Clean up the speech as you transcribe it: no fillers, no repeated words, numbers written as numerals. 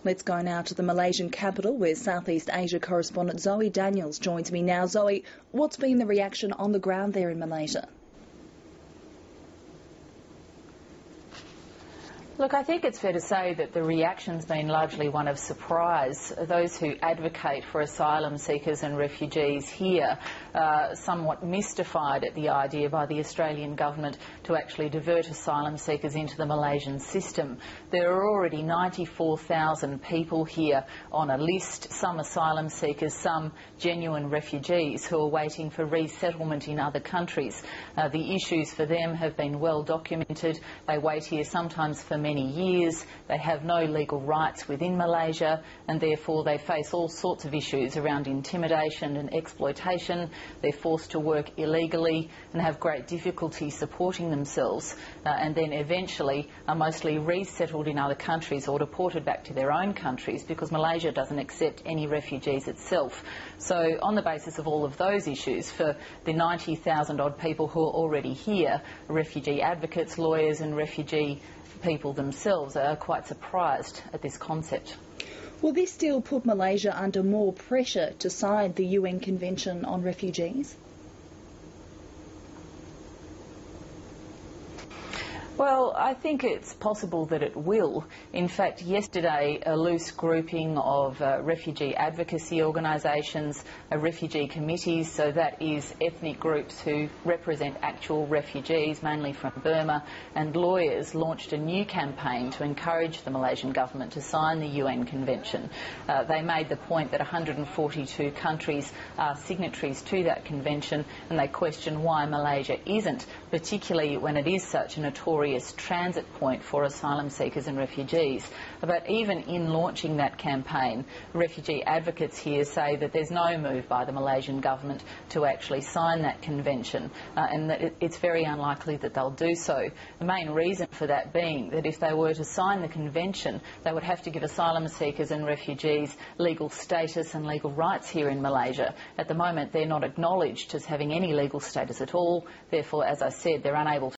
Let's go now to the Malaysian capital, where Southeast Asia correspondent Zoe Daniels joins me now. Zoe, what's been the reaction on the ground there in Malaysia? Look, I think it's fair to say that the reaction's been largely one of surprise. Those who advocate for asylum seekers and refugees here are somewhat mystified at the idea by the Australian government to actually divert asylum seekers into the Malaysian system. There are already 94,000 people here on a list, some asylum seekers, some genuine refugees who are waiting for resettlement in other countries. The issues for them have been well documented. They wait here sometimes for many years. They have no legal rights within Malaysia, and therefore they face all sorts of issues around intimidation and exploitation. They're forced to work illegally and have great difficulty supporting themselves, and then eventually are mostly resettled in other countries or deported back to their own countries because Malaysia doesn't accept any refugees itself. So on the basis of all of those issues, for the 90,000 odd people who are already here, refugee advocates, lawyers and refugee people themselves are quite surprised at this concept. Will this still put Malaysia under more pressure to sign the UN Convention on Refugees? Well, I think it's possible that it will. In fact, yesterday a loose grouping of refugee advocacy organisations, refugee committees, so that is ethnic groups who represent actual refugees, mainly from Burma, and lawyers launched a new campaign to encourage the Malaysian government to sign the UN Convention. They made the point that 142 countries are signatories to that convention, and they question why Malaysia isn't, particularly when it is such a notorious transit point for asylum seekers and refugees. But even in launching that campaign, refugee advocates here say that there's no move by the Malaysian government to actually sign that convention, and that it's very unlikely that they'll do so. The main reason for that being that if they were to sign the convention, they would have to give asylum seekers and refugees legal status and legal rights here in Malaysia. At the moment, they're not acknowledged as having any legal status at all. Therefore, as I said, they're unable